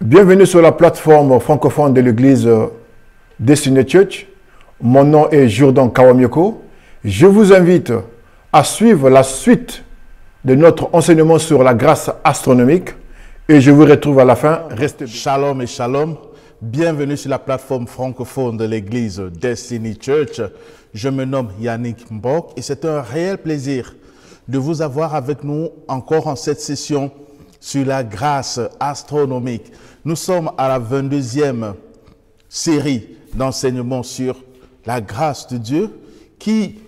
Bienvenue sur la plateforme francophone de l'église Destiny Church. Mon nom est Jourdan Kawamioko. Je vous invite à suivre la suite de notre enseignement sur la grâce astronomique et je vous retrouve à la fin. Restez bien. Shalom et shalom. Bienvenue sur la plateforme francophone de l'église Destiny Church. Je me nomme Yannick Mbok et c'est un réel plaisir de vous avoir avec nous encore en cette session sur la grâce astronomique. Nous sommes à la 22e série d'enseignements sur la grâce de Dieu qui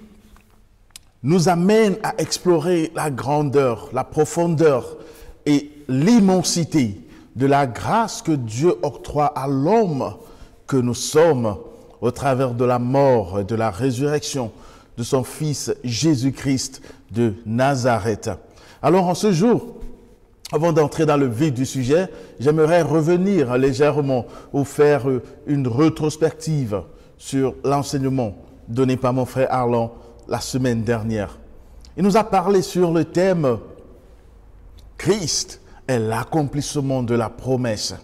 nous amène à explorer la grandeur, la profondeur et l'immensité de la grâce que Dieu octroie à l'homme que nous sommes au travers de la mort et de la résurrection de son Fils Jésus-Christ de Nazareth. Alors en ce jour, avant d'entrer dans le vif du sujet, j'aimerais revenir légèrement ou faire une rétrospective sur l'enseignement donné par mon frère Arlan la semaine dernière. Il nous a parlé sur le thème « Christ est l'accomplissement de la promesse ».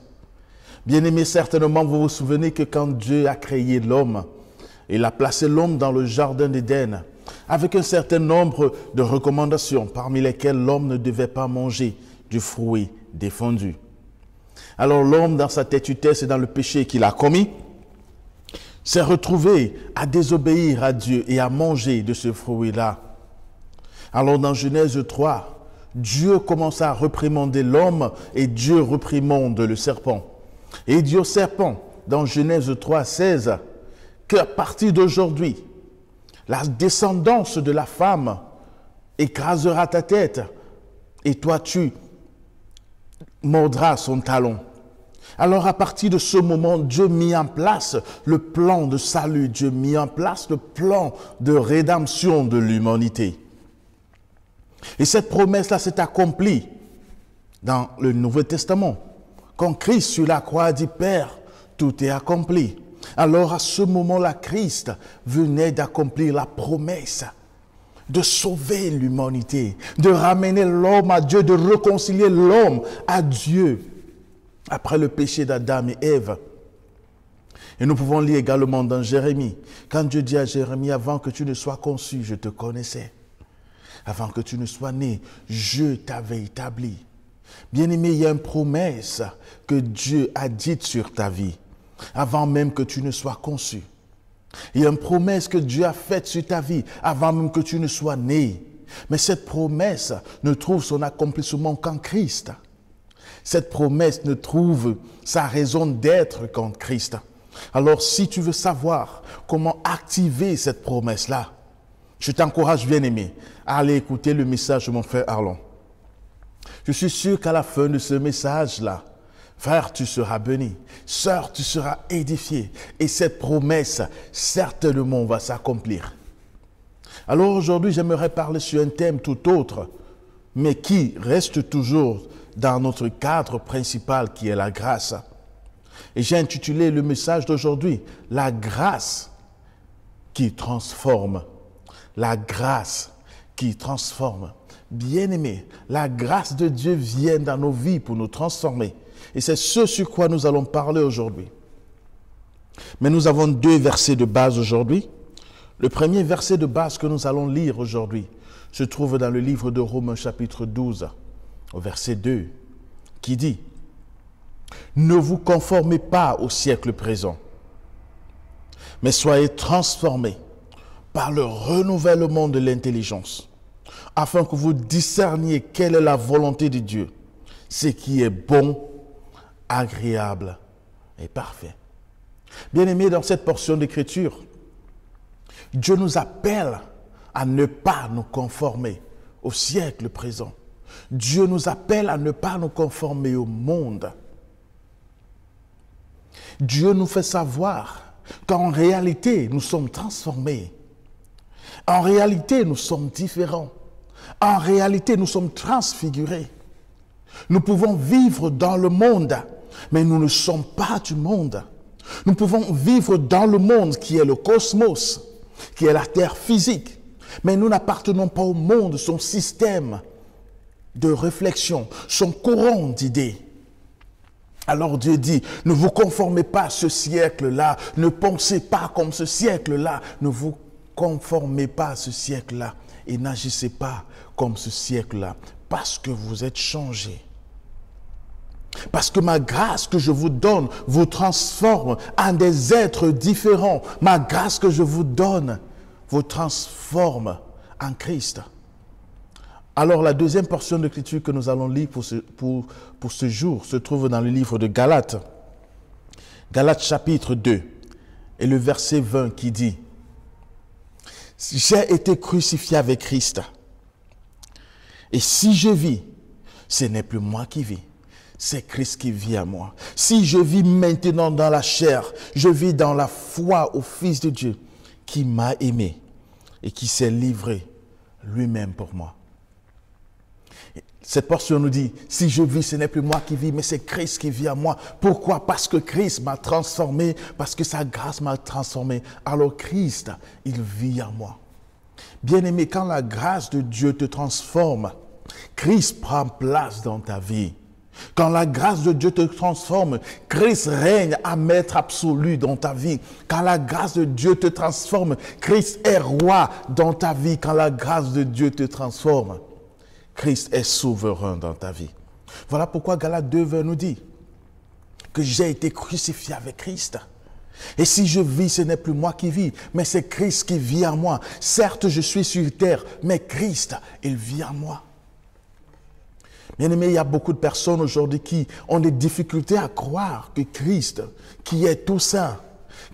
Bien-aimés, certainement vous vous souvenez que quand Dieu a créé l'homme, il a placé l'homme dans le jardin d'Éden avec un certain nombre de recommandations parmi lesquelles l'homme ne devait pas manger du fruit défendu. Alors l'homme, dans sa têtutesse et dans le péché qu'il a commis, s'est retrouvé à désobéir à Dieu et à manger de ce fruit-là. Alors dans Genèse 3, Dieu commence à réprimander l'homme et Dieu réprimande le serpent. Et il dit au serpent, dans Genèse 3, 16, qu'à partir d'aujourd'hui, la descendance de la femme écrasera ta tête et toi tu mordras son talon. Alors à partir de ce moment, Dieu mit en place le plan de salut, Dieu mit en place le plan de rédemption de l'humanité. Et cette promesse-là s'est accomplie dans le Nouveau Testament. Quand Christ sur la croix a dit « Père, tout est accompli », alors à ce moment-là, Christ venait d'accomplir la promesse de sauver l'humanité, de ramener l'homme à Dieu, de réconcilier l'homme à Dieu après le péché d'Adam et Ève. Et nous pouvons lire également dans Jérémie, quand Dieu dit à Jérémie, avant que tu ne sois conçu, je te connaissais. Avant que tu ne sois né, je t'avais établi. Bien-aimé, il y a une promesse que Dieu a dite sur ta vie, avant même que tu ne sois conçu. Il y a une promesse que Dieu a faite sur ta vie avant même que tu ne sois né. Mais cette promesse ne trouve son accomplissement qu'en Christ. Cette promesse ne trouve sa raison d'être qu'en Christ. Alors si tu veux savoir comment activer cette promesse-là, je t'encourage, bien-aimé, à aller écouter le message de mon frère Arlan. Je suis sûr qu'à la fin de ce message-là, frère, tu seras béni. Sœur, tu seras édifié. Et cette promesse, certainement, va s'accomplir. Alors aujourd'hui, j'aimerais parler sur un thème tout autre, mais qui reste toujours dans notre cadre principal qui est la grâce. Et j'ai intitulé le message d'aujourd'hui, « La grâce qui transforme ». La grâce qui transforme. Bien-aimés, la grâce de Dieu vient dans nos vies pour nous transformer. Et c'est ce sur quoi nous allons parler aujourd'hui. Mais nous avons deux versets de base aujourd'hui. Le premier verset de base que nous allons lire aujourd'hui se trouve dans le livre de Romains chapitre 12, au verset 2, qui dit « Ne vous conformez pas au siècle présent, mais soyez transformés par le renouvellement de l'intelligence, afin que vous discerniez quelle est la volonté de Dieu, ce qui est bon, agréable et parfait. » Bien-aimés, dans cette portion d'écriture, Dieu nous appelle à ne pas nous conformer au siècle présent. Dieu nous appelle à ne pas nous conformer au monde. Dieu nous fait savoir qu'en réalité, nous sommes transformés. En réalité, nous sommes différents. En réalité, nous sommes transfigurés. Nous pouvons vivre dans le monde, mais nous ne sommes pas du monde. Nous pouvons vivre dans le monde qui est le cosmos, qui est la terre physique, mais nous n'appartenons pas au monde, son système de réflexion, son courant d'idées. Alors Dieu dit, ne vous conformez pas à ce siècle-là, ne pensez pas comme ce siècle-là, ne vous conformez pas à ce siècle-là et n'agissez pas comme ce siècle-là, parce que vous êtes changés. Parce que ma grâce que je vous donne vous transforme en des êtres différents. Ma grâce que je vous donne vous transforme en Christ. Alors la deuxième portion de l'écriture que nous allons lire pour ce jour se trouve dans le livre de Galates. Galates chapitre 2 et le verset 20 qui dit « J'ai été crucifié avec Christ. Et si je vis, ce n'est plus moi qui vis, c'est Christ qui vit à moi. Si je vis maintenant dans la chair, je vis dans la foi au Fils de Dieu qui m'a aimé et qui s'est livré lui-même pour moi. » Cette portion nous dit, si je vis, ce n'est plus moi qui vis, mais c'est Christ qui vit à moi. Pourquoi? Parce que Christ m'a transformé, parce que sa grâce m'a transformé. Alors Christ, il vit en moi. Bien-aimé, quand la grâce de Dieu te transforme, Christ prend place dans ta vie. Quand la grâce de Dieu te transforme, Christ règne à maître absolu dans ta vie. Quand la grâce de Dieu te transforme, Christ est roi dans ta vie. Quand la grâce de Dieu te transforme, Christ est souverain dans ta vie. Voilà pourquoi Galates 2:20 nous dit que j'ai été crucifié avec Christ. Et si je vis, ce n'est plus moi qui vis, mais c'est Christ qui vit en moi. Certes, je suis sur terre, mais Christ, il vit en moi. Bien-aimé, il y a beaucoup de personnes aujourd'hui qui ont des difficultés à croire que Christ, qui est tout saint,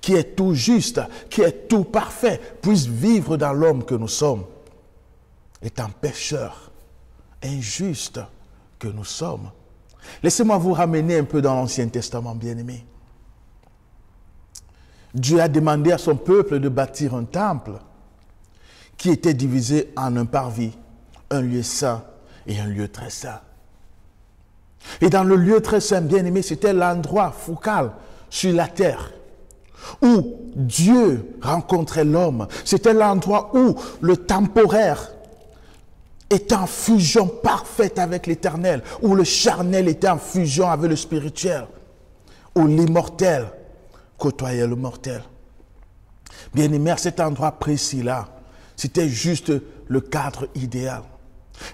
qui est tout juste, qui est tout parfait, puisse vivre dans l'homme que nous sommes, étant pécheurs, injustes que nous sommes. Laissez-moi vous ramener un peu dans l'Ancien Testament, bien-aimé. Dieu a demandé à son peuple de bâtir un temple qui était divisé en un parvis, un lieu saint et un lieu très saint. Et dans le lieu très saint, bien-aimé, c'était l'endroit focal sur la terre où Dieu rencontrait l'homme. C'était l'endroit où le temporaire était en fusion parfaite avec l'éternel, où le charnel était en fusion avec le spirituel, où l'immortel côtoyait le mortel. Bien-aimé, à cet endroit précis-là, c'était juste le cadre idéal.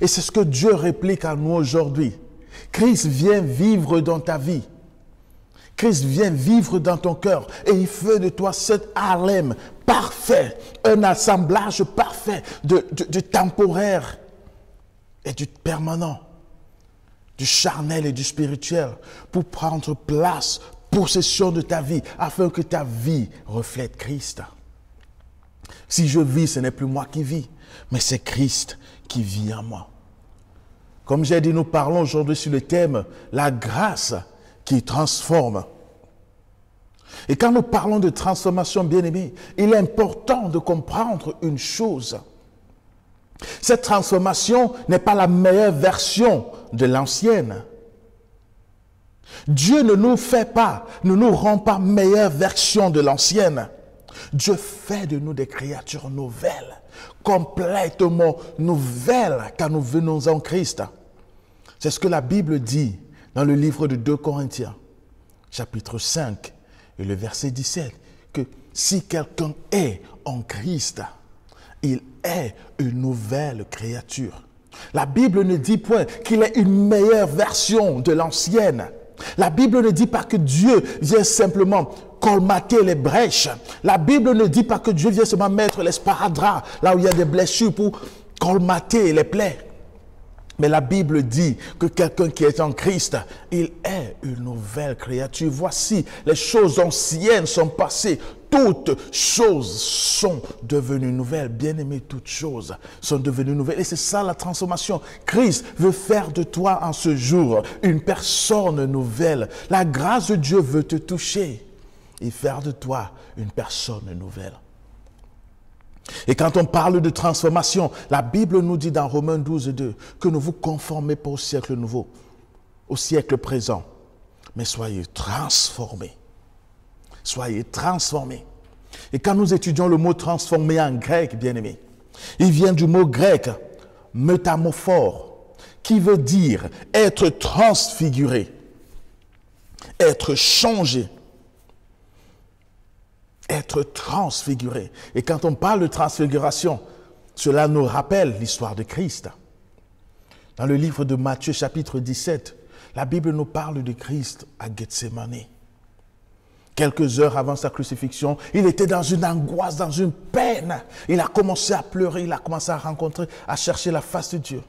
Et c'est ce que Dieu réplique à nous aujourd'hui. Christ vient vivre dans ta vie. Christ vient vivre dans ton cœur et il fait de toi cet Harlem parfait, un assemblage parfait du temporaire et du permanent, du charnel et du spirituel pour prendre place, possession de ta vie, afin que ta vie reflète Christ. Si je vis, ce n'est plus moi qui vis, mais c'est Christ qui vit en moi. Comme j'ai dit, nous parlons aujourd'hui sur le thème « La grâce qui transforme ». Et quand nous parlons de transformation, bien-aimés, il est important de comprendre une chose. Cette transformation n'est pas la meilleure version de l'ancienne. Dieu ne nous fait pas, ne nous rend pas meilleure version de l'ancienne. Dieu fait de nous des créatures nouvelles, complètement nouvelles quand nous venons en Christ. C'est ce que la Bible dit dans le livre de 2 Corinthiens, chapitre 5, et le verset 17, que si quelqu'un est en Christ, il est une nouvelle créature. La Bible ne dit point qu'il est une meilleure version de l'ancienne. La Bible ne dit pas que Dieu vient simplement colmater les brèches. La Bible ne dit pas que Dieu vient seulement mettre les sparadraps là où il y a des blessures pour colmater les plaies. Mais la Bible dit que quelqu'un qui est en Christ, il est une nouvelle créature. Voici, les choses anciennes sont passées. Toutes choses sont devenues nouvelles. Bien-aimé, toutes choses sont devenues nouvelles. Et c'est ça la transformation. Christ veut faire de toi en ce jour une personne nouvelle. La grâce de Dieu veut te toucher et faire de toi une personne nouvelle. Et quand on parle de transformation, la Bible nous dit dans Romains 12:2 que ne vous conformez pas au siècle nouveau, au siècle présent, mais soyez transformés. Soyez transformés. Et quand nous étudions le mot transformé en grec, bien-aimé, il vient du mot grec métamorphore, qui veut dire être transfiguré. être changé, être transfiguré. Et quand on parle de transfiguration, cela nous rappelle l'histoire de Christ. Dans le livre de Matthieu chapitre 17, la Bible nous parle de Christ à Gethsémani. Quelques heures avant sa crucifixion, il était dans une angoisse, dans une peine. Il a commencé à pleurer, il a commencé à chercher la face de Dieu.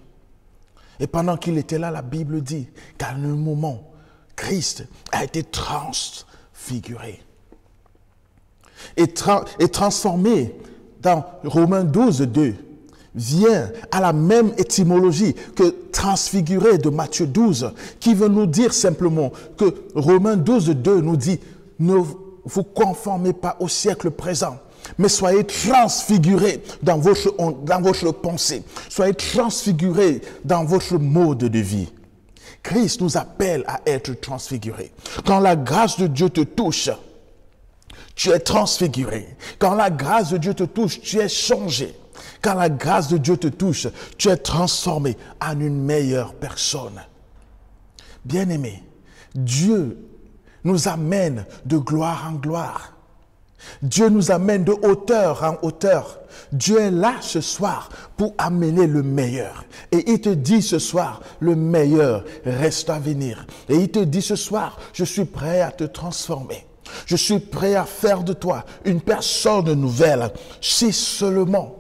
Et pendant qu'il était là, la Bible dit qu'à un moment, Christ a été transfiguré. Et transformé dans Romains 12, 2, vient à la même étymologie que transfiguré de Matthieu 12, qui veut nous dire simplement que Romains 12, 2 nous dit « Ne vous conformez pas au siècle présent, mais soyez transfigurés dans votre pensée, soyez transfigurés dans votre mode de vie. » Christ nous appelle à être transfigurés. Quand la grâce de Dieu te touche, tu es transfiguré. Quand la grâce de Dieu te touche, tu es changé. Quand la grâce de Dieu te touche, tu es transformé en une meilleure personne. Bien-aimé, Dieu nous amène de gloire en gloire. Dieu nous amène de hauteur en hauteur. Dieu est là ce soir pour amener le meilleur. Et il te dit ce soir, le meilleur reste à venir. Et il te dit ce soir, je suis prêt à te transformer. Je suis prêt à faire de toi une personne nouvelle. Si seulement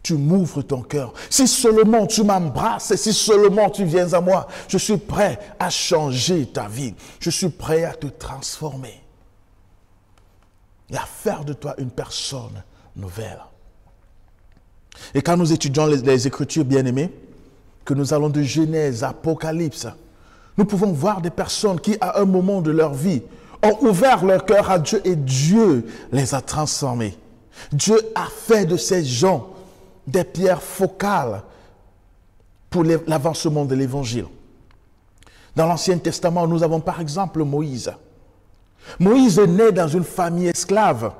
tu m'ouvres ton cœur, si seulement tu m'embrasses et si seulement tu viens à moi, je suis prêt à changer ta vie. Je suis prêt à te transformer et à faire de toi une personne nouvelle. Et quand nous étudions les Écritures bien-aimées, que nous allons de Genèse à Apocalypse, nous pouvons voir des personnes qui, à un moment de leur vie, ont ouvert leur cœur à Dieu et Dieu les a transformés. Dieu a fait de ces gens des pierres focales pour l'avancement de l'Évangile. Dans l'Ancien Testament, nous avons par exemple Moïse. Moïse est né dans une famille esclave.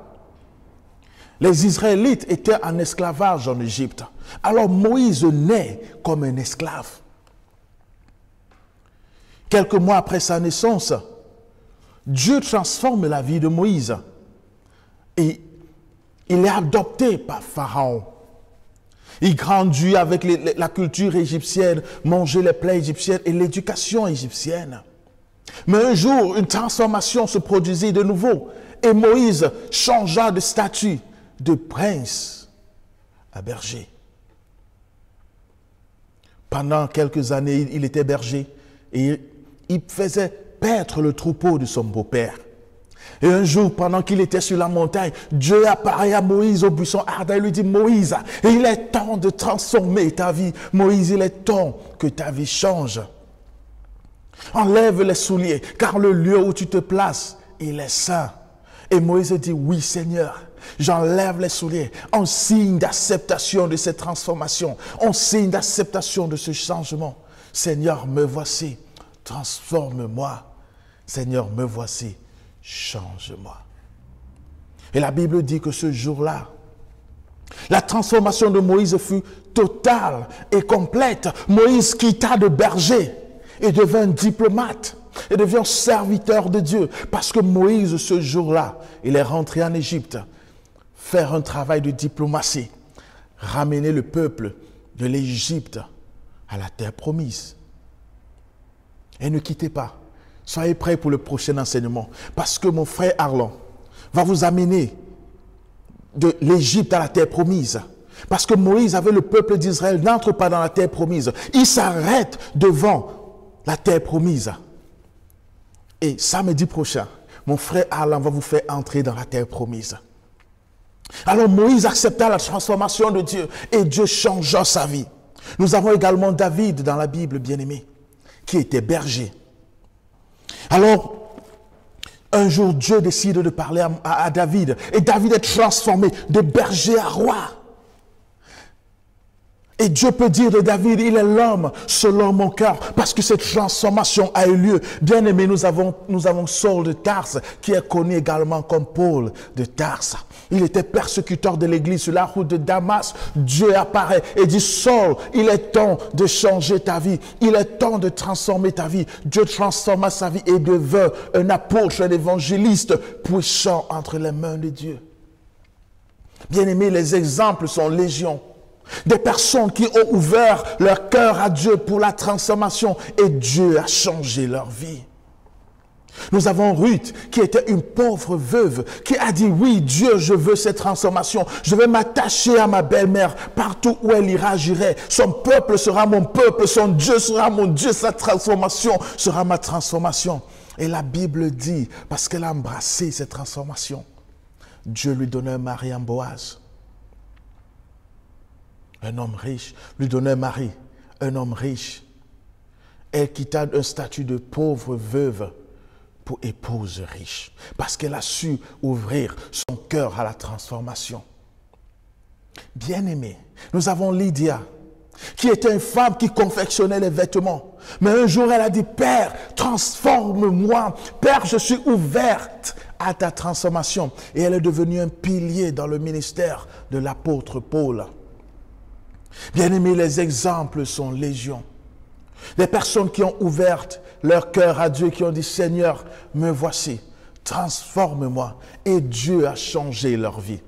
Les Israélites étaient en esclavage en Égypte. Alors Moïse naît comme un esclave. Quelques mois après sa naissance, Dieu transforme la vie de Moïse. Et il est adopté par Pharaon. Il grandit avec la culture égyptienne, manger les plats égyptiens et l'éducation égyptienne. Mais un jour, une transformation se produisit de nouveau. Et Moïse changea de statut de prince à berger. Pendant quelques années, il était berger et il faisait paître le troupeau de son beau-père. Et un jour, pendant qu'il était sur la montagne, Dieu apparaît à Moïse au buisson ardent et lui dit « Moïse, il est temps de transformer ta vie. Moïse, il est temps que ta vie change. Enlève les souliers, car le lieu où tu te places, il est saint. » Et Moïse dit « Oui, Seigneur, j'enlève les souliers en signe d'acceptation de cette transformation, en signe d'acceptation de ce changement. Seigneur, me voici, transforme-moi. Seigneur, me voici, change-moi. » Et la Bible dit que ce jour-là, la transformation de Moïse fut totale et complète. Moïse quitta de berger et devint diplomate et devient serviteur de Dieu. Parce que Moïse, ce jour-là, il est rentré en Égypte, faire un travail de diplomatie, ramener le peuple de l'Égypte à la terre promise. Et ne quittez pas. Soyez prêts pour le prochain enseignement. Parce que mon frère Arlon va vous amener de l'Égypte à la terre promise. Parce que Moïse avait le peuple d'Israël, n'entre pas dans la terre promise. Il s'arrête devant la terre promise. Et samedi prochain, mon frère Arlon va vous faire entrer dans la terre promise. Alors Moïse accepta la transformation de Dieu et Dieu changea sa vie. Nous avons également David dans la Bible, bien-aimé, qui était berger. Alors, un jour, Dieu décide de parler à David. Et David est transformé de berger à roi. Et Dieu peut dire de David, il est l'homme selon mon cœur, parce que cette transformation a eu lieu. Bien aimé, nous avons Saul de Tarse, qui est connu également comme Paul de Tarse. Il était persécuteur de l'église sur la route de Damas. Dieu apparaît et dit, Saul, il est temps de changer ta vie. Il est temps de transformer ta vie. Dieu transforma sa vie et devint un apôtre, un évangéliste puissant entre les mains de Dieu. Bien aimé, les exemples sont légion. Des personnes qui ont ouvert leur cœur à Dieu pour la transformation et Dieu a changé leur vie. Nous avons Ruth qui était une pauvre veuve qui a dit oui Dieu je veux cette transformation. Je vais m'attacher à ma belle-mère. Partout où elle ira j'irai. Son peuple sera mon peuple. Son Dieu sera mon Dieu. Sa transformation sera ma transformation. Et la Bible dit parce qu'elle a embrassé cette transformation, Dieu lui donnait un mari en Boaz. Un homme riche, lui donnait un mari, un homme riche. Elle quitta un statut de pauvre veuve pour épouse riche, parce qu'elle a su ouvrir son cœur à la transformation. Bien-aimé, nous avons Lydia, qui était une femme qui confectionnait les vêtements. Mais un jour, elle a dit, Père, transforme-moi. Père, je suis ouverte à ta transformation. Et elle est devenue un pilier dans le ministère de l'apôtre Paul. Bien-aimés, les exemples sont légion. Les personnes qui ont ouvert leur cœur à Dieu, qui ont dit, Seigneur, me voici, transforme-moi. Et Dieu a changé leur vie.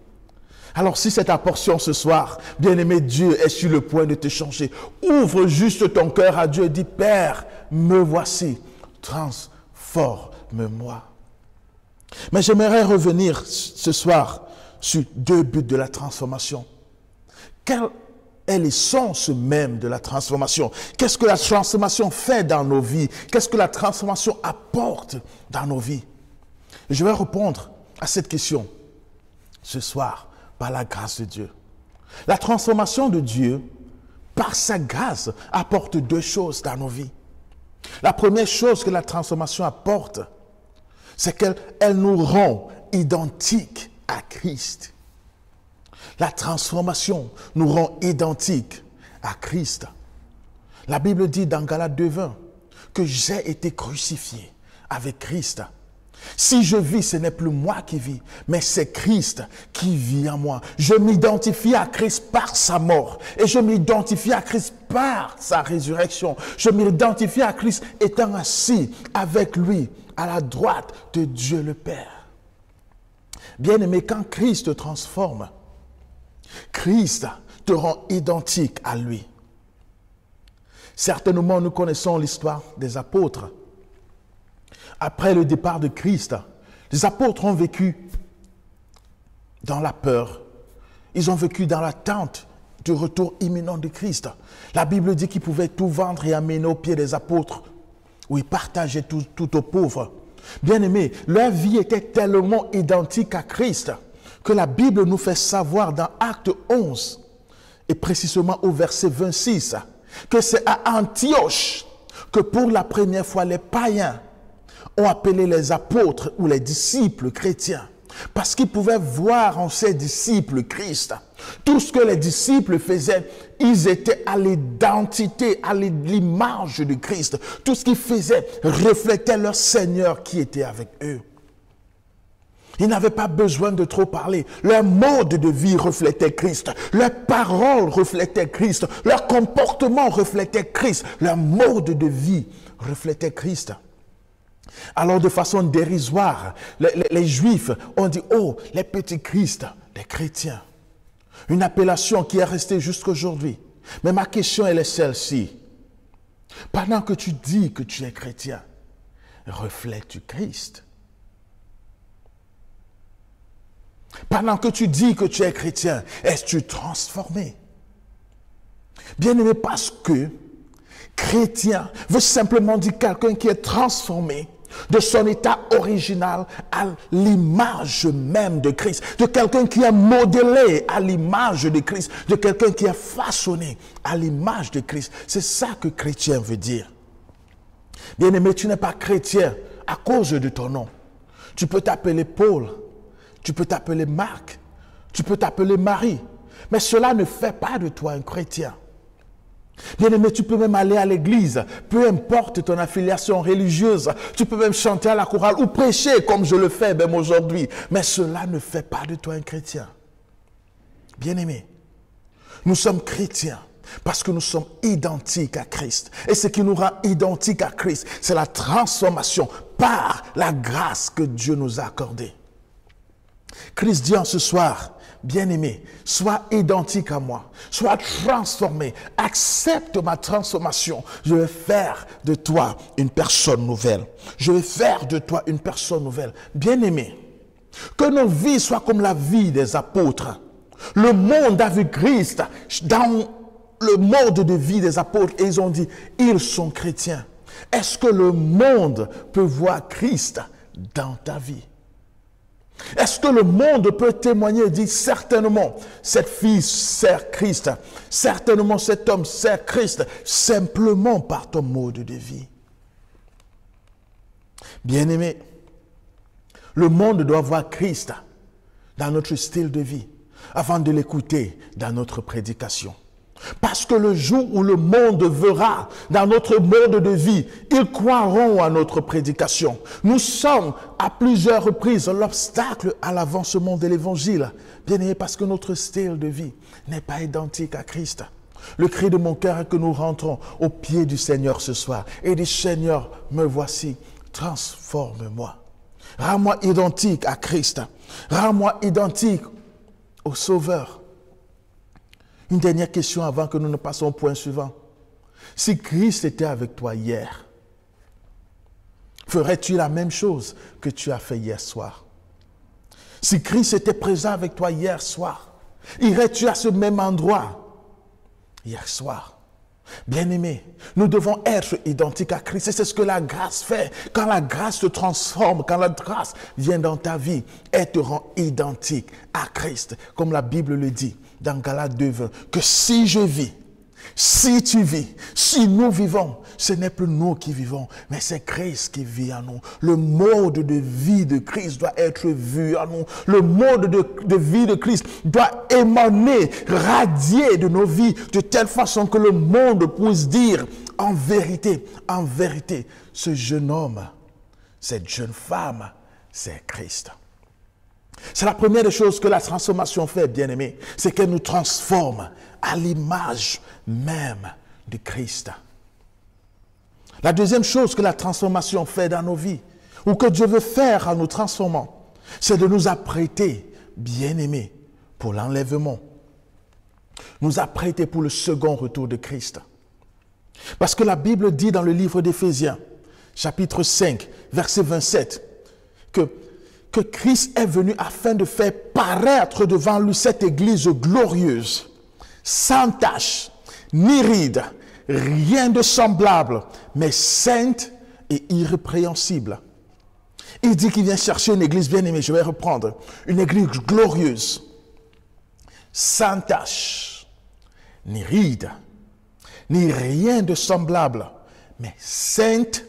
Alors si c'est ta portion ce soir, bien-aimé, Dieu est sur le point de te changer. Ouvre juste ton cœur à Dieu et dis, Père, me voici, transforme-moi. Mais j'aimerais revenir ce soir sur deux buts de la transformation. Quel est l'essence même de la transformation? Qu'est-ce que la transformation fait dans nos vies? Qu'est-ce que la transformation apporte dans nos vies? Et je vais répondre à cette question ce soir par la grâce de Dieu. La transformation de Dieu, par sa grâce, apporte deux choses dans nos vies. La première chose que la transformation apporte, c'est qu'elle nous rend identiques à Christ. La transformation nous rend identiques à Christ. La Bible dit dans Galates 2:20 que j'ai été crucifié avec Christ. Si je vis, ce n'est plus moi qui vis, mais c'est Christ qui vit en moi. Je m'identifie à Christ par sa mort et je m'identifie à Christ par sa résurrection. Je m'identifie à Christ étant assis avec lui à la droite de Dieu le Père. Bien-aimé, quand Christ te transforme, Christ te rend identique à lui. Certainement, nous connaissons l'histoire des apôtres. Après le départ de Christ, les apôtres ont vécu dans la peur. Ils ont vécu dans l'attente du retour imminent de Christ. La Bible dit qu'ils pouvaient tout vendre et amener aux pieds des apôtres, où ils partageaient tout aux pauvres. Bien-aimés, leur vie était tellement identique à Christ que la Bible nous fait savoir dans Acte 11, et précisément au verset 26, que c'est à Antioche que pour la première fois les païens ont appelé les apôtres ou les disciples chrétiens, parce qu'ils pouvaient voir en ces disciples Christ. Tout ce que les disciples faisaient, ils étaient à l'identité, à l'image de Christ. Tout ce qu'ils faisaient reflétait leur Seigneur qui était avec eux. Ils n'avaient pas besoin de trop parler. Leur mode de vie reflétait Christ. Leurs paroles reflétaient Christ. Leur comportement reflétait Christ. Leur mode de vie reflétait Christ. Alors, de façon dérisoire, les Juifs ont dit, oh, les petits Christ, les chrétiens. Une appellation qui est restée jusqu'à aujourd'hui. Mais ma question, elle est celle-ci. Pendant que tu dis que tu es chrétien, reflètes-tu Christ? Pendant que tu dis que tu es chrétien, es-tu transformé? Bien-aimé, parce que chrétien veut simplement dire quelqu'un qui est transformé de son état original à l'image même de Christ, de quelqu'un qui est modelé à l'image de Christ, de quelqu'un qui est façonné à l'image de Christ. C'est ça que chrétien veut dire. Bien-aimé, tu n'es pas chrétien à cause de ton nom. Tu peux t'appeler Paul, tu peux t'appeler Marc, tu peux t'appeler Marie, mais cela ne fait pas de toi un chrétien. Bien-aimé, tu peux même aller à l'église, peu importe ton affiliation religieuse. Tu peux même chanter à la chorale ou prêcher comme je le fais même aujourd'hui. Mais cela ne fait pas de toi un chrétien. Bien-aimé, nous sommes chrétiens parce que nous sommes identiques à Christ. Et ce qui nous rend identiques à Christ, c'est la transformation par la grâce que Dieu nous a accordée. Christ dit en ce soir, bien-aimé, sois identique à moi, sois transformé, accepte ma transformation. Je vais faire de toi une personne nouvelle. Je vais faire de toi une personne nouvelle. Bien-aimé, que nos vies soient comme la vie des apôtres. Le monde a vu Christ dans le mode de vie des apôtres et ils ont dit, ils sont chrétiens. Est-ce que le monde peut voir Christ dans ta vie? Est-ce que le monde peut témoigner et dire certainement cette fille sert Christ, certainement cet homme sert Christ, simplement par ton mode de vie? Bien-aimé, le monde doit voir Christ dans notre style de vie avant de l'écouter dans notre prédication. Parce que le jour où le monde verra dans notre mode de vie, ils croiront à notre prédication. Nous sommes à plusieurs reprises l'obstacle à l'avancement de l'évangile. Bien aimé, parce que notre style de vie n'est pas identique à Christ. Le cri de mon cœur est que nous rentrons au pied du Seigneur ce soir et dit, Seigneur, me voici, transforme-moi. Rends-moi identique à Christ. Rends-moi identique au Sauveur. Une dernière question avant que nous ne passions au point suivant. Si Christ était avec toi hier, ferais-tu la même chose que tu as fait hier soir? Si Christ était présent avec toi hier soir, irais-tu à ce même endroit hier soir? Bien-aimés, nous devons être identiques à Christ. Et c'est ce que la grâce fait. Quand la grâce te transforme, quand la grâce vient dans ta vie, elle te rend identique à Christ. Comme la Bible le dit dans Galates 2:20, que si je vis, si tu vis, si nous vivons, ce n'est plus nous qui vivons, mais c'est Christ qui vit en nous. Le mode de vie de Christ doit être vu en nous. Le mode de vie de Christ doit émaner, radier de nos vies, de telle façon que le monde puisse dire, en vérité, ce jeune homme, cette jeune femme, c'est Christ. C'est la première des choses que la transformation fait, bien-aimés, c'est qu'elle nous transforme à l'image même de Christ. La deuxième chose que la transformation fait dans nos vies, ou que Dieu veut faire en nous transformant, c'est de nous apprêter, bien-aimés, pour l'enlèvement. Nous apprêter pour le second retour de Christ. Parce que la Bible dit dans le livre d'Éphésiens, chapitre 5, verset 27, que Christ est venu afin de faire paraître devant lui cette église glorieuse, sans tache, ni ride, rien de semblable, mais sainte et irrépréhensible. Il dit qu'il vient chercher une église bien-aimée, je vais reprendre, une église glorieuse, sans tache, ni ride, ni rien de semblable, mais sainte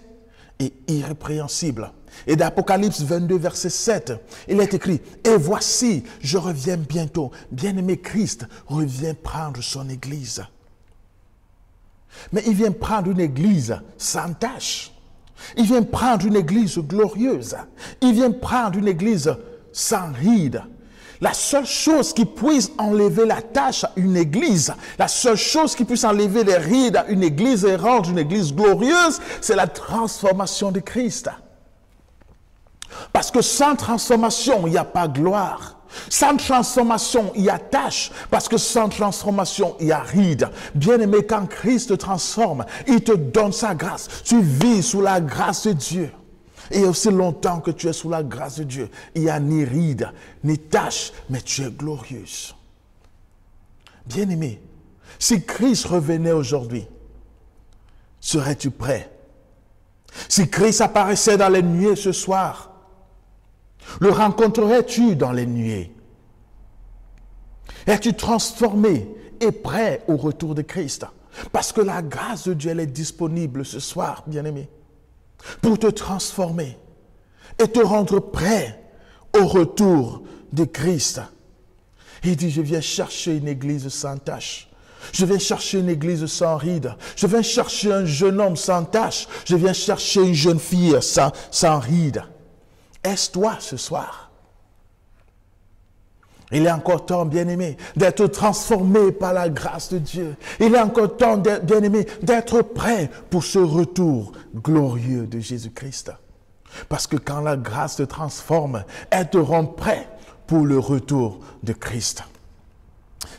et irrépréhensible. Et d'Apocalypse 22, verset 7, il est écrit, « Et voici, je reviens bientôt. » Bien-aimé, Christ revient prendre son église. Mais il vient prendre une église sans tache. Il vient prendre une église glorieuse. Il vient prendre une église sans ride. La seule chose qui puisse enlever la tache à une église, la seule chose qui puisse enlever les rides à une église et rendre une église glorieuse, c'est la transformation de Christ. Parce que sans transformation, il n'y a pas gloire. Sans transformation, il y a tâche. Parce que sans transformation, il y a ride. Bien-aimé, quand Christ te transforme, il te donne sa grâce. Tu vis sous la grâce de Dieu. Et aussi longtemps que tu es sous la grâce de Dieu, il n'y a ni ride, ni tâche, mais tu es glorieuse. Bien-aimé, si Christ revenait aujourd'hui, serais-tu prêt? Si Christ apparaissait dans les nuées ce soir, le rencontrerais-tu dans les nuées? Es-tu transformé et prêt au retour de Christ? Parce que la grâce de Dieu, elle est disponible ce soir, bien-aimé, pour te transformer et te rendre prêt au retour de Christ. Il dit, je viens chercher une église sans tache. Je viens chercher une église sans rides. Je viens chercher un jeune homme sans tache. Je viens chercher une jeune fille sans rides. Est-ce toi ce soir? Il est encore temps, bien-aimé, d'être transformé par la grâce de Dieu. Il est encore temps, bien-aimé, d'être prêt pour ce retour glorieux de Jésus-Christ. Parce que quand la grâce te transforme, elle te rend prêt pour le retour de Christ.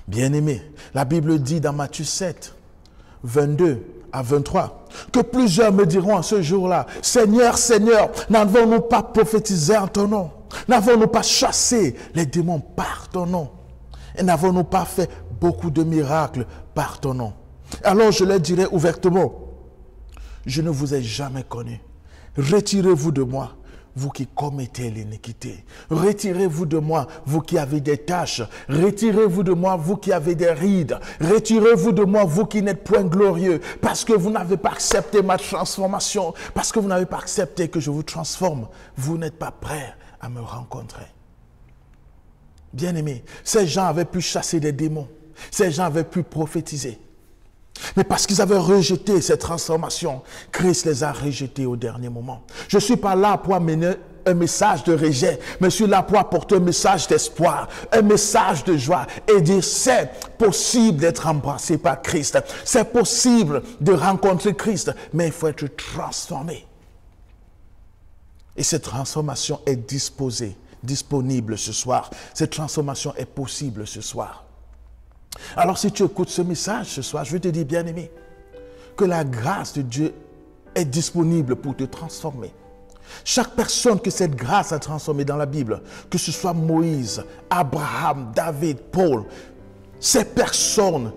Bien-aimé, la Bible dit dans Matthieu 7, 22 à 23, que plusieurs me diront à ce jour-là, « Seigneur, Seigneur, n'avons-nous pas prophétisé en ton nom? N'avons-nous pas chassé les démons par ton nom? Et n'avons-nous pas fait beaucoup de miracles par ton nom? » Alors je leur dirai ouvertement, « Je ne vous ai jamais connu. Retirez-vous de moi, vous qui commettez l'iniquité. Retirez-vous de moi, vous qui avez des taches. Retirez-vous de moi, vous qui avez des rides. Retirez-vous de moi, vous qui n'êtes point glorieux, parce que vous n'avez pas accepté ma transformation, parce que vous n'avez pas accepté que je vous transforme. Vous n'êtes pas prêts à me rencontrer. » Bien-aimés, ces gens avaient pu chasser des démons. Ces gens avaient pu prophétiser. Mais parce qu'ils avaient rejeté cette transformation, Christ les a rejetés au dernier moment. Je ne suis pas là pour amener un message de rejet, mais je suis là pour apporter un message d'espoir, un message de joie et dire c'est possible d'être embrassé par Christ. C'est possible de rencontrer Christ, mais il faut être transformé. Et cette transformation est disponible ce soir. Cette transformation est possible ce soir. Alors si tu écoutes ce message ce soir, je veux te dire, bien-aimé, que la grâce de Dieu est disponible pour te transformer. Chaque personne que cette grâce a transformée dans la Bible, que ce soit Moïse, Abraham, David, Paul, ces personnes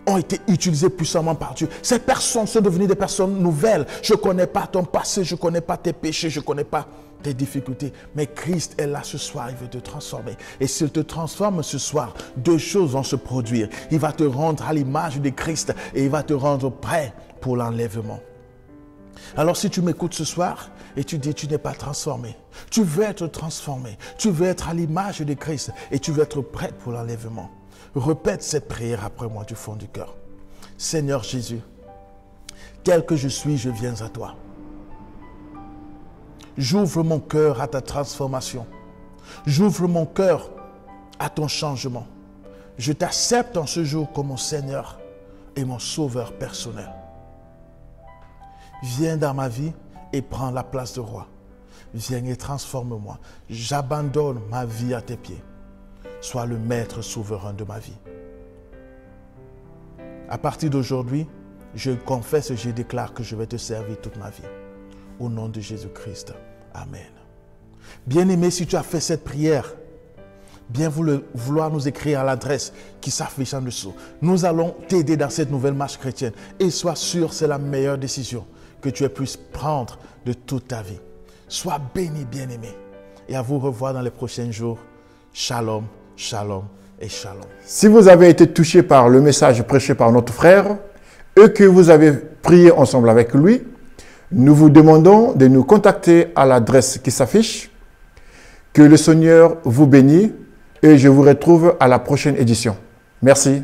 ont été utilisées puissamment par Dieu. Ces personnes sont devenues des personnes nouvelles. Je ne connais pas ton passé, je ne connais pas tes péchés, je ne connais pas tes difficultés. Mais Christ est là ce soir, il veut te transformer. Et s'il te transforme ce soir, deux choses vont se produire. Il va te rendre à l'image de Christ et il va te rendre prêt pour l'enlèvement. Alors si tu m'écoutes ce soir et tu dis tu n'es pas transformé, tu veux être transformé, tu veux être à l'image de Christ et tu veux être prêt pour l'enlèvement, répète cette prière après moi du fond du cœur. Seigneur Jésus, tel que je suis, je viens à toi. J'ouvre mon cœur à ta transformation. J'ouvre mon cœur à ton changement. Je t'accepte en ce jour comme mon Seigneur et mon Sauveur personnel. Viens dans ma vie et prends la place de roi. Viens et transforme-moi. J'abandonne ma vie à tes pieds. Sois le maître souverain de ma vie. À partir d'aujourd'hui, je confesse et je déclare que je vais te servir toute ma vie. Au nom de Jésus-Christ. Amen. Bien-aimé, si tu as fait cette prière, bien vouloir nous écrire à l'adresse qui s'affiche en dessous. Nous allons t'aider dans cette nouvelle marche chrétienne. Et sois sûr, c'est la meilleure décision que tu puisses prendre de toute ta vie. Sois béni, bien-aimé. Et à vous revoir dans les prochains jours. Shalom, shalom et shalom. Si vous avez été touché par le message prêché par notre frère et que vous avez prié ensemble avec lui, nous vous demandons de nous contacter à l'adresse qui s'affiche. Que le Seigneur vous bénisse et je vous retrouve à la prochaine édition. Merci.